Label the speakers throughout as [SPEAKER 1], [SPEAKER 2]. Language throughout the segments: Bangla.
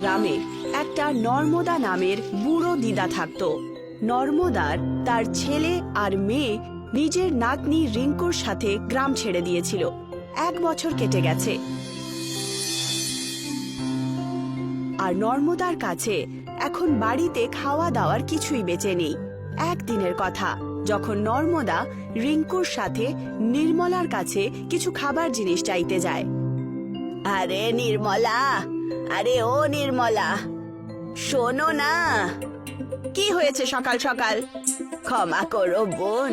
[SPEAKER 1] গ্রামে একটা নর্মদা নামের বুড়ো দিদা থাকত। নর্মদার তার ছেলে আর মেয়ে নিজের নাতনি রিঙ্কুর সাথে গ্রাম ছেড়ে দিয়েছিল। 1 বছর কেটে গেছে, আর নর্মদার কাছে এখন বাড়িতে খাওয়া দাওয়ার কিছুই বেঁচে নেই। একদিনের কথা, যখন নর্মদা রিঙ্কুর সাথে নির্মলার কাছে কিছু খাবার জিনিস চাইতে যায়। আরে নির্মলা, আরে ও নির্মলা, শোনো না। কি হয়েছে সকাল সকাল? ক্ষমা করো বোন,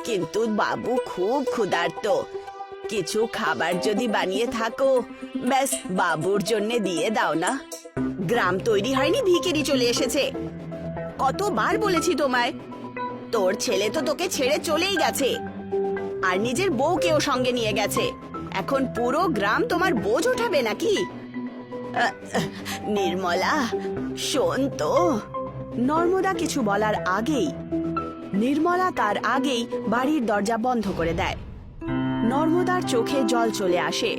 [SPEAKER 1] কিন্তু বাবু খুব ক্ষুধার্ত। কিছু খাবার যদি বানিয়ে থাকো, ব্যাস বাবুর জন্য দিয়ে দাও না। গ্রাম তৈরি হয়নি, ভিখিরি চলে এসেছে। কতবার বলেছি তোমায়, তোর ছেলে তো তোকে ছেড়ে চলেই গেছে, আর নিজের বউকেও সঙ্গে নিয়ে গেছে। এখন পুরো গ্রাম তোমার বোঝ ওঠাবে নাকি? নির্মলা শোন তো। নর্মদা কিছু বলার আগেই নির্মলা তার আগেই বাড়ির দরজা বন্ধ করে দেয়। নর্মদার চোখে জল চলে আসে।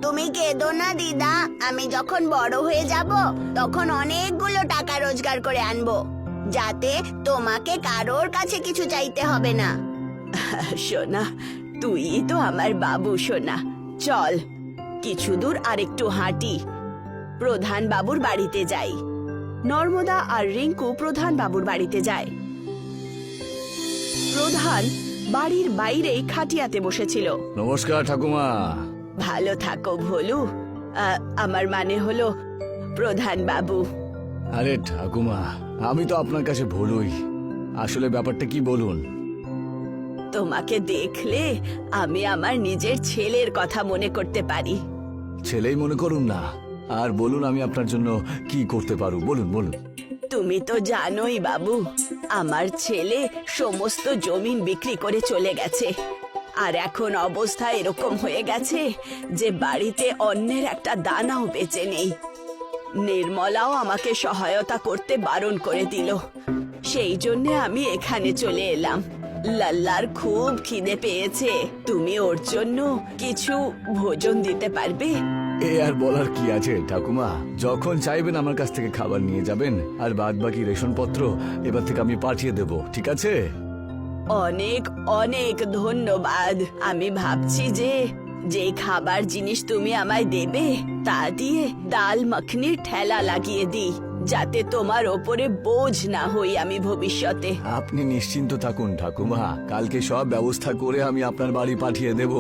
[SPEAKER 1] তুমি কেঁদো না দিদা, আমি যখন বড় হয়ে যাব তখন অনেকগুলো টাকা রোজগার করে আনবো, যাতে তোমাকে কারোর কাছে কিছু চাইতে হবে না। সোনা, তুই তো আমার বাবু সোনা। চল কিছু দূর আরেকটু হাঁটি, প্রধান বাবুর বাড়িতে যাই। নর্মদা আর রিঙ্কু প্রধান বাবুর বাড়িতে যায়। প্রধান বাড়ির বাইরেই খাটিয়াতে বসেছিল।
[SPEAKER 2] নমস্কার ঠাকুমা।
[SPEAKER 1] ভালো থাকো ভোলু। আমার মানে হলো প্রধান বাবু।
[SPEAKER 2] আরে ঠাকুমা, আমি তো আপনার কাছে ভুলুই। আসলে ব্যাপারটা কি বলুন?
[SPEAKER 1] তোমাকে দেখলে আমি আমার নিজের ছেলের কথা মনে করতে পারি।
[SPEAKER 2] ছেলেই মনে করুন না, আর বলুন আমি আপনার জন্য কি করতে পারু, বলুন বলুন।
[SPEAKER 1] তুমি তো জানোই বাবু, আমার ছেলে সমস্ত জমিন বিক্রি করে চলে গেছে, আর এখন অবস্থা এরকম হয়ে গেছে যে বাড়িতে অন্যের একটা দানাও বেঁচে নেই। নির্মলাও আমাকে সহায়তা করতে বারণ করে দিল, সেই জন্য আমি এখানে চলে এলাম। লাল্লার খুব খিদে পেয়েছে, তুমি ওর জন্য কিছু ভোজন দিতে পারবে?
[SPEAKER 2] এ আর বলার কি আছে ঠাকুমা, যখন চাইবেন আমার কাছ থেকে খাবার নিয়ে যাবেন, আর বাদ বাকি রেশনপত্র এবার থেকে আমি পাঠিয়ে দেব, ঠিক আছে?
[SPEAKER 1] অনেক অনেক ধন্যবাদ। আমি ভাবছি যে খাবার জিনিস তুমি আমায় দেবে তা দিয়ে ডাল মাখনির ঠেলা লাগিয়ে দিই, যাতে তোমার ওপরে বোঝ না হই আমি ভবিষ্যতে।
[SPEAKER 2] আপনি নিশ্চিন্ত থাকুন ঠাকুমা, কালকে সব ব্যবস্থা করে আমি আপনার বাড়ি পাঠিয়ে দেব।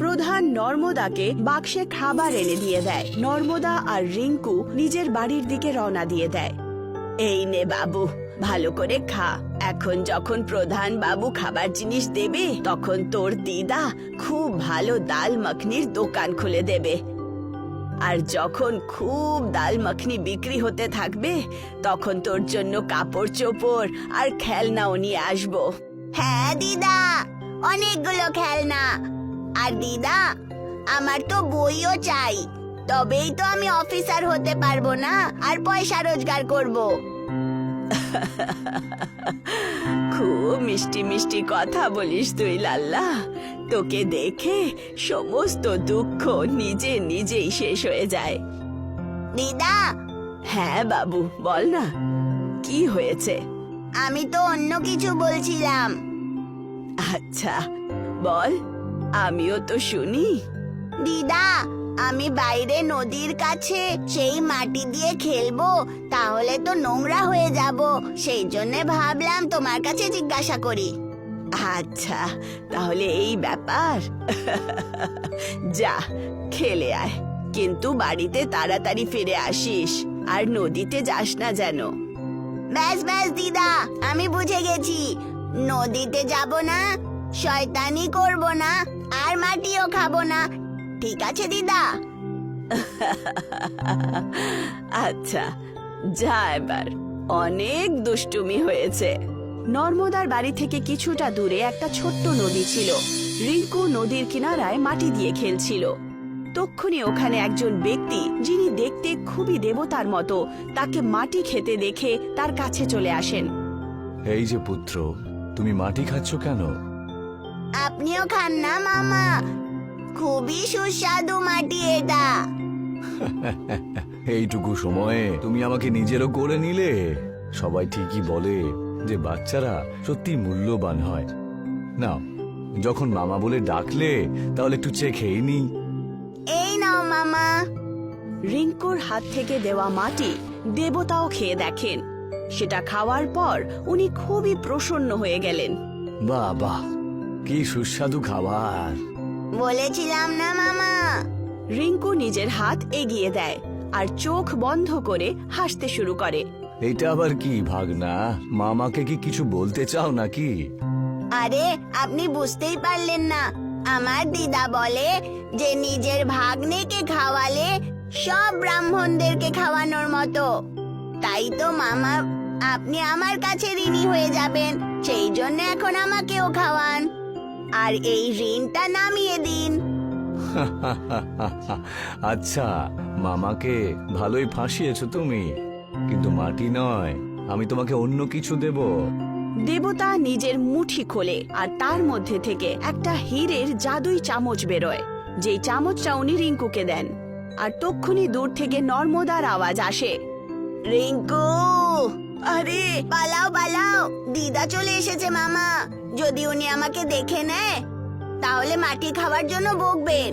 [SPEAKER 1] প্রধান নর্মদাকে বাক্সে খাবার এনে দিয়ে দেয়। নর্মদা আর রিঙ্কু নিজের বাড়ির দিকে রওনা দিয়ে দেয়। এই নে বাবু, ভালো করে খা। এখন যখন প্রধান বাবু খাবার জিনিস দেবে, তখন তোর দিদা খুব ভালো ডাল মাখনির দোকান খুলে দেবে, আর যখন খুব ডাল মাখনি বিক্রি হতে থাকবে, তখন তোর জন্য কাপড় চোপড় আর খেলনাও নিয়ে আসবো। হ্যাঁ দিদা, অনেকগুলো খেলনা। আর দিদা, আমার তো বইও চাই, তবেই তো আমি অফিসার হতে পারবো না আর পয়সা রোজগার করব। খুব মিষ্টি মিষ্টি কথা বলিস তুই লাল্লা। তোকে দেখে সমস্ত দুঃখ নিজে নিজেই শেষ হয়ে যায়। দিদা। হ্যাঁ বাবু, বল না, কি হয়েছে? আমি তো অন্য কিছু বলছিলাম। আচ্ছা বল, আমিও তো শুনি। দিদা, আমি বাইরে নদীর কাছে সেই মাটি দিয়ে খেলবো, তাহলে তো নোংরা হয়ে যাব, সেই জন্য ভাবলাম তোমার কাছে জিজ্ঞাসা করি। আচ্ছা, তাহলে এই ব্যাপার। যা খেলে আয়, কিন্তু বাড়িতে তাড়াতাড়ি ফিরে আসিস, আর নদীতে যাস না যেন। ব্যাস ব্যাস দিদা, আমি বুঝে গেছি। নদীতে যাব না, শয়তানি করব না, আর মাটিও খাবো না। ঠিক আছে দিদা? আচ্ছা যা, এবার অনেক দুষ্টুমি হয়েছে। নর্মদার বাড়ি থেকে কিছুটা দূরে একটা ছোট্ট নদী ছিল। রিঙ্কু নদীর কিনারায় মাটি দিয়ে খেলছিল। তক্ষুনি ওখানে একজন ব্যক্তি, যিনি দেখতে খুবই দেবতার মতো, তাকে মাটি খেতে দেখে তার কাছে চলে আসেন।
[SPEAKER 2] এই যে পুত্র, তুমি মাটি খাচ্ছ কেন?
[SPEAKER 1] আপনিও খান না মামা, খুবই সুস্বাদু মাটি এটা।
[SPEAKER 2] এইটুকু সময়ে তুমি আমাকে নিজেরও করে নিলে। সবাই ঠিকই বলে যে বাচ্চারা সত্যি মূল্যবান হয়। নাও, যখন মামা বলে ডাকলে তাহলে একটু চেখেই নি।
[SPEAKER 1] এই নাও মামা। রিঙ্কুর হাত থেকে দেওয়া মাটি দেবতাও খেয়ে দেখেন। সেটা খাওয়ার পর উনি খুবই প্রসন্ন হয়ে গেলেন।
[SPEAKER 2] বাহ বাহ, কি সুস্বাদু খাবার।
[SPEAKER 1] বলেছিলাম না মামা। রিঙ্কু নিজের হাত এগিয়ে দেয় আর চোখ বন্ধ করে হাসতে শুরু করে।
[SPEAKER 2] এটা আবার কি ভাগনা? মামাকে কি কিছু বলতে চাও নাকি?
[SPEAKER 1] আরে আপনি বুঝতেই পারলেন না। আমার দিদা বলে যে নিজের ভাগ্নেকে খাওয়ালে সব ব্রাহ্মণদেরকে খাওয়ানোর মতো। তাই তো মামা, আপনি আমার কাছে ঋণী হয়ে যাবেন। সেই জন্য এখন আমাকেও খাওয়ান আর এই ঋণটা নামিয়ে দিন।
[SPEAKER 2] আচ্ছা, মামাকে ভালোই ফাঁসিয়েছো তুমি, কিন্তু মাটি নয়, আমি তোমাকে অন্য কিছু দেব।
[SPEAKER 1] দেবতা নিজের মুঠি খোলে আর তার মধ্যে থেকে একটা হীরের জাদুই চামচ বেরোয়। যেই চামচটা উনি রিঙ্কুকে দেন, আর তক্ষুনি দূর থেকে নর্মদার আওয়াজ আসে, রিঙ্কু, আরে পালাও পালাও, দিদা চলে এসেছে মামা। যদি উনি আমাকে দেখে নেয় তাহলে মাটি খাওয়ার জন্য বকবেন।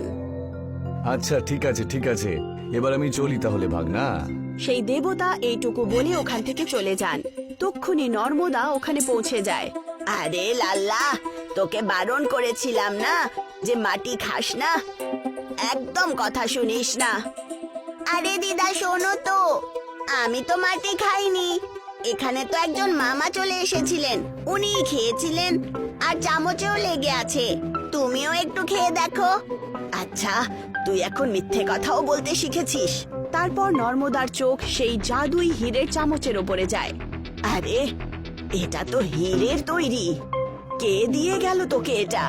[SPEAKER 2] আচ্ছা ঠিক আছে ঠিক আছে, এবার আমি চলি তাহলে ভাগনা।
[SPEAKER 1] সেই দেবতা এইটুকু বলে ওখান থেকে চলে যান। তক্ষুনি নর্মদা ওখানে পৌঁছে যায়। আরে লাল্লা, তোকে বারণ করেছিলাম না যে মাটি খাস না? একদম কথা শুনিস না। আরে দিদা শোনো তো, আমি তো মাটি খাইনি। এখানে তো একজন মামা চলে এসেছিলেন, উনিই খেয়েছিলেন আর চামচেও লেগে আছে। তুমিও একটু খেয়ে দেখো। আচ্ছা, তুই এখন মিথ্যে কথাও বলতে শিখেছিস। তারপর নর্মদার চোখ সেই জাদুই হীরের চামচের ওপরে যায়। আরে এটা তো হীরের তৈরি। কে দিয়ে গেল তোকে এটা?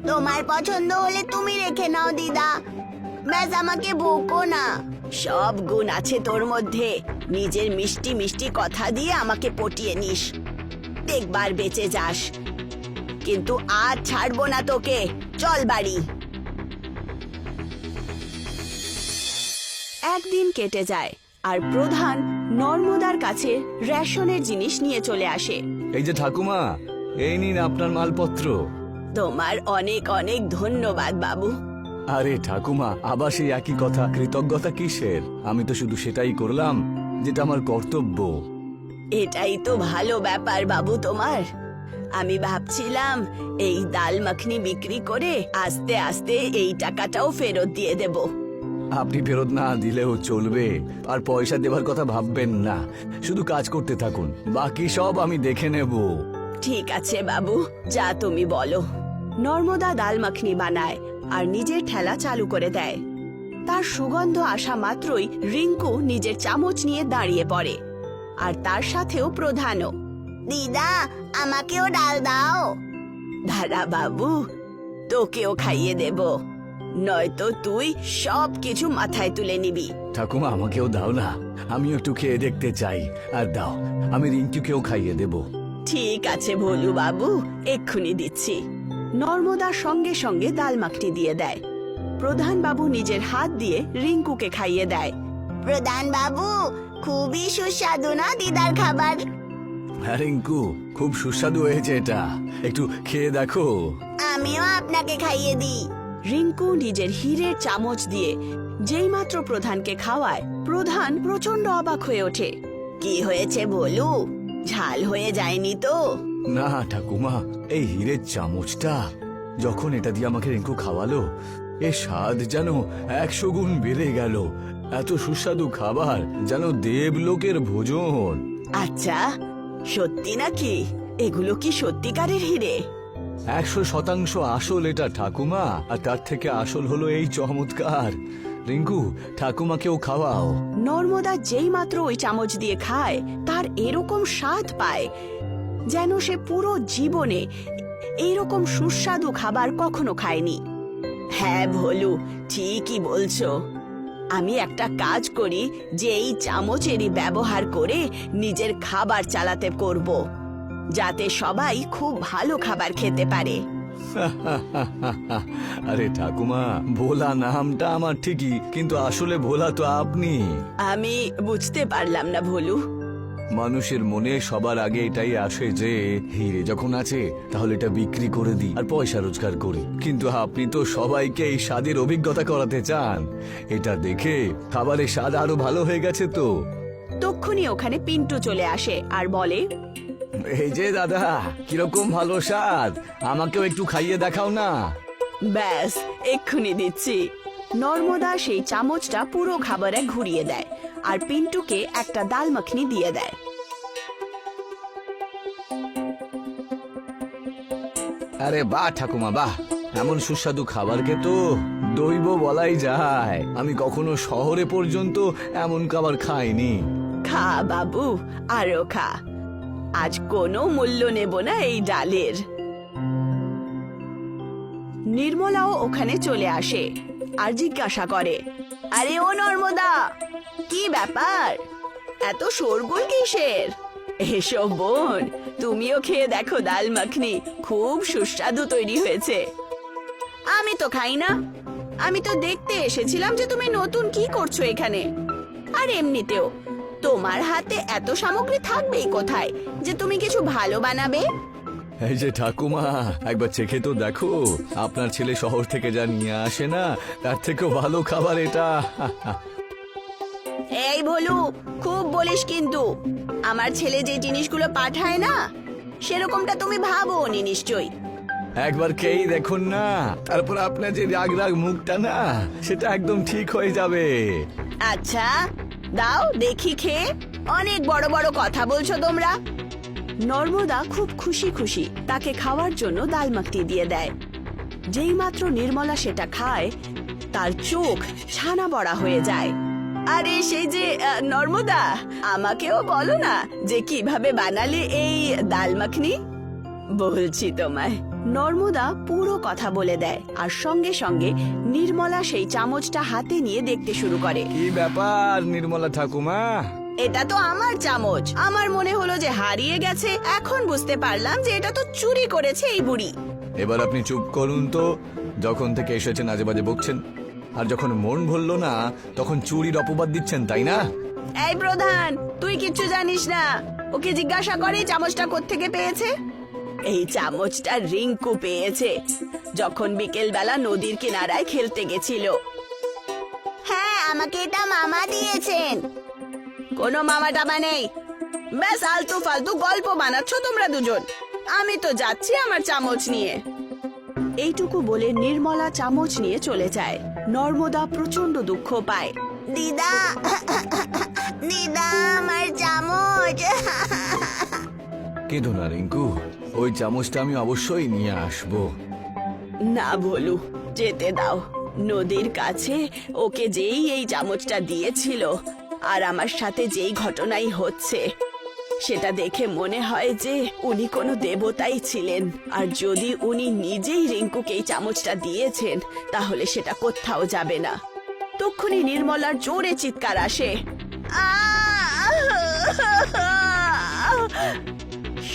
[SPEAKER 1] তোমার পছন্দ হলে তুমি রেখে নাও দিদা, ব্যাস আমাকে বকো না। সব গুণ আছে তোর মধ্যে, নিজের মিষ্টি মিষ্টি কথা দিয়ে আমাকে পটিয়ে নিস। দেখবার বেঁচে যাস, কিন্তু আজ ছাড়বো না তোকে। চল বাড়ি। একদিন কেটে যায় আর প্রধান নর্মদার কাছে রেশনের জিনিস নিয়ে চলে আসে।
[SPEAKER 2] এই যে ঠাকুমা, এই নিন আপনার মালপত্র।
[SPEAKER 1] তোমার অনেক অনেক ধন্যবাদ বাবু।
[SPEAKER 2] আরে ঠাকুমা, আবার সেই একই কথা, কৃতজ্ঞতা কিসের? আমি তো শুধু সেটাই করলাম যেটা আমার কর্তব্য।
[SPEAKER 1] এটাই তো ভালো ব্যাপার বাবু তোমার। আমি ভাবছিলাম এই ডাল মাখনি বিক্রি করে আস্তে আস্তে এই টাকাটাও ফেরত দিয়ে দেব।
[SPEAKER 2] আপনি ফেরত না দিলেও চলবে, আর পয়সা দেবার কথা ভাববেন না। শুধু কাজ করতে থাকুন, বাকি সব আমি দেখে নেব।
[SPEAKER 1] ঠিক আছে বাবু, যা তুমি বলো। নর্মদা ডাল মাখনি বানায় আর নিজের ঠেলা চালু করে দেয়। তার সুগন্ধ আসা মাত্রই রিঙ্কু নিজের চামচ নিয়ে দাঁড়িয়ে পড়ে, আর তার সাথেও প্রধানও। দিদা, আমাকেও ডাল দাও। দাঁড়া বাবু, তোকেও খাইয়ে দেব, নয়তো তুই সব কিছু মাথায় তুলে নিবি।
[SPEAKER 2] ঠাকুমা, আমাকেও দাও না, আমিও একটু খেয়ে দেখতে চাই। আর দাও, আমি রিঙ্কুকেও খাইয়ে দেব।
[SPEAKER 1] ঠিক আছে ভোলু বাবু, এক্ষুনি দিচ্ছি। নর্মদা সঙ্গে সঙ্গে ডাল মাখনি দিয়ে দেয়। প্রধান বাবু নিজের হাত দিয়ে রিঙ্কুকে খাইয়ে দেয়। প্রধান বাবু, খুবই সুস্বাদু না দিদার খাবার?
[SPEAKER 2] হ্যাঁ রিঙ্কু, খুব সুস্বাদু হয়েছে এটা, একটু খেয়ে দেখো।
[SPEAKER 1] আমিও আপনাকে খাইয়ে দিই। রিঙ্কু নিজের হীরের চামচ দিয়ে যেই মাত্র প্রধানকে খাওয়ায়, প্রধান প্রচন্ড অবাক হয়ে ওঠে। কি হয়েছে বলু, ঝাল হয়ে যায়নি তো?
[SPEAKER 2] না ঠাকুমা, এই হীরের চামচটা যখন এটা দিয়ে আমাকে রিঙ্কু খাওয়ালো, এর স্বাদ যেন 100 গুণ বেড়ে গেল। এত সুস্বাদু খাবার, যেন দেবলোকের ভোজন।
[SPEAKER 1] আচ্ছা, সত্যি নাকি? এগুলো কি সত্যিকারের হীরে?
[SPEAKER 2] 100% আসল এটা ঠাকুমা, আর তার থেকে আসল হলো এই চমৎকার। রিঙ্কু, ঠাকুমাকেও খাওয়াও।
[SPEAKER 1] নর্মদা যেই মাত্র ওই চামচ দিয়ে খায়, তার এরকম স্বাদ পায় যেন সে পুরো জীবনে এইরকম সুস্বাদু খাবার কখনো খায়নি। হ্যাঁ ভোলু, ঠিকই বলছো। আমি একটা কাজ করি যে এই চামচেরই ব্যবহার করে নিজের খাবার চালাতে করব, যাতে সবাই খুব ভালো খাবার খেতে পারে।
[SPEAKER 2] আরে ঠাকুমা, ভোলা নামটা আমার ঠিকই, কিন্তু আসলে ভোলা তো আপনি।
[SPEAKER 1] আমি বুঝতে পারলাম না ভোলু।
[SPEAKER 2] মানুষের মনে সবার আগে এটাই আসে যে হিরে যখন আছে তাহলে এটা বিক্রি করে দিই আর পয়সা রোজগার করি, কিন্তু আপনি তো সবাইকে এই স্বাদের অভিজ্ঞতা করাতে চান। এটা দেখে খাবারের স্বাদ আরো ভালো হয়ে গেছে তো।
[SPEAKER 1] তক্ষুনি ওখানে পিন্টু চলে আসে আর বলে,
[SPEAKER 2] এই যে দাদা, কিরকম ভালো স্বাদ, আমাকেও একটু খাইয়ে দেখাও না।
[SPEAKER 1] ব্যাস এক্ষুনি দিচ্ছি। নর্মদা সেই চামচটা পুরো খাবারে ঘুরিয়ে দেয় আর পিন্টুকে একটা ডাল মাখনি দিয়ে দেয়।
[SPEAKER 2] আরে বাহ ঠাকুমা বাহ, এমন সুস্বাদু খাবারকে তো দৈব বলাই যায়। আমি কখনো শহরে পর্যন্ত এমন খাবার খাইনি।
[SPEAKER 1] খা বাবু, আরো খা। আজ কোনো মূল্য নেব না এই ডালের। নির্মলাও ওখানে চলে আসে আর জিজ্ঞাসা করে, আরে ও নর্মদা, কি ব্যাপার, এত শোরগোল কিসের? এসো বোন, তুমিও খেয়ে দেখো ডাল মাখনি, খুব সুস্বাদু তৈরি হয়েছে। আমি তো খাই না, আমি তো দেখতে এসেছিলাম যে তুমি নতুন কি করছো এখানে। আর এমনিতেও তোমার হাতে এত সামগ্রী থাকবেই কোথায় যে তুমি কিছু ভালো বানাবে?
[SPEAKER 2] এই যে ঠাকুমা, একবার চেখে তো দেখো, আপনার ছেলে শহর থেকে যা নিয়ে আসে না তার থেকেও ভালো খাবার এটা।
[SPEAKER 1] এই ভোলু, খুব বলিস কিন্তু। আমার ছেলে যে জিনিসগুলো পাঠায় না সেরকমটা তুমি ভাবোনি নিশ্চয়ই।
[SPEAKER 2] একবার খেয়েই দেখুন না, তারপর আপনার যে রাগ রাগ মুখটা না সেটা একদম ঠিক হয়ে যাবে।
[SPEAKER 1] আচ্ছা দাও দেখি খেয়ে, অনেক বড় বড় কথা বলছো তোমরা। নর্মদা খুব খুশি খুশি তাকে খাওয়ার জন্য ডাল মাখনি দিয়ে দেয়। যেই মাত্র নির্মলা সেটা খায় তার চোখ ছানা বড়া হয়ে যায়। আরে সেই যে নর্মদা, আমাকেও বলো না যে কিভাবে বানালে এই ডাল মাখনি। বলছি তোমায়। নর্মদা পুরো কথা বলে দেয় আর সঙ্গে সঙ্গে নির্মলা সেই চামচটা হাতে নিয়ে দেখতে শুরু করে।
[SPEAKER 2] কি ব্যাপার নির্মলা ঠাকুমা?
[SPEAKER 1] এটা তো আমার চামচ, আমার মনে হলো যে হারিয়ে গেছে, এখন বুঝতে পারলাম যে এটা তো চুরি করেছে এই বুড়ি।
[SPEAKER 2] এবার আপনি চুপ করুন তো, যখন থেকে এসেছেন আজে বাজে বকছেন, আর যখন মন ভরল না তখন চুরির অপবাদ দিচ্ছেন, তাই না?
[SPEAKER 1] এই প্রধান, তুই কিচ্ছু জানিস না। ওকে জিজ্ঞাসা করে চামচটা কোত্থেকে পেয়েছে। এই চামচটা রিঙ্কু পেয়েছে যখন বিকেল বেলা নদীর কিনারায় খেলতে গেছিল। হ্যাঁ, আমাকে এটা মামা দিয়েছেন। কোনো মামা টামা নেই, ব্যাস আলতু ফালতু গল্প বানাচ্ছ তোমরা দুজন। আমি তো যাচ্ছি আমার চামচ নিয়ে। এইটুকু বলে নির্মলা চামচ নিয়ে চলে যায়। নর্মদা প্রচন্ড দুঃখ পায়। দিদা, দিদা, আমার চামচ।
[SPEAKER 2] কেঁদো না রিঙ্কু, ওই চামচটা আমি অবশ্যই নিয়ে আসবো।
[SPEAKER 1] না ভোলু, যেতে দাও। নদীর কাছে ওকে যেই এই চামচটা দিয়েছিল আর আমার সাথে যেই ঘটনাই হচ্ছে সেটা দেখে মনে হয় যে উনি কোনো দেবতাই ছিলেন। আর যদি উনি নিজেই রিঙ্কুকে এই চামচটা দিয়েছেন তাহলে সেটা কোথাও যাবে না। তক্ষুনি নির্মলার জোরে চিৎকার আসে।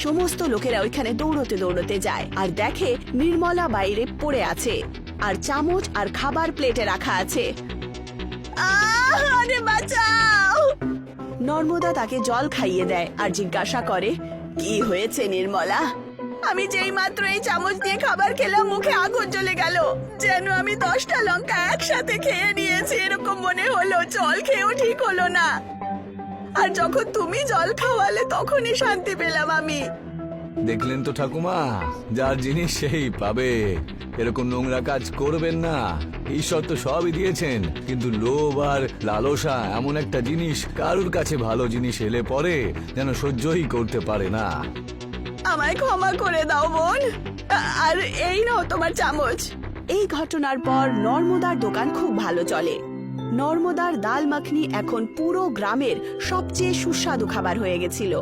[SPEAKER 1] সমস্ত লোকেরা ওইখানে দৌড়তে দৌড়তে যায় আর দেখে নির্মলা বাইরে পড়ে আছে আর চামচ আর খাবার প্লেটে রাখা আছে। আরে বাঁচাও! নর্মদা তাকে জল খাইয়ে দেয় আর জিজ্ঞাসা করে, কি হয়েছে নির্মলা? আমি যেই মাত্র এই চামচ দিয়ে খাবার খেলাম মুখে আগুন জ্বলে গেল, যেন আমি 10টা লঙ্কা একসাথে খেয়ে নিয়েছি এরকম মনে হলো। জল খেয়েও ঠিক হলো না, আর যখন তুমি জল খাওয়ালে তখনই শান্তি পেলাম আমি।
[SPEAKER 2] দেখলেন তো ঠাকুমা, যার জিনিস সেই পাবে। এরকম নোংরা কাজ করবেন না। ঈশ্বর তো সবই দিয়েছেন, কিন্তু লোভ আর লালসা এমন একটা জিনিস, কারুর কাছে ভালো জিনিস এলে পরে যেন সহ্যই করতে পারে না।
[SPEAKER 1] আমায় ক্ষমা করে দাও বোন, আর এই নাও তোমার চামচ। এই ঘটনার পর নর্মদার দোকান খুব ভালো চলে। নর্মদার ডাল মাখনি এখন পুরো গ্রামের সবচেয়ে সুস্বাদু খাবার হয়ে গেছিল।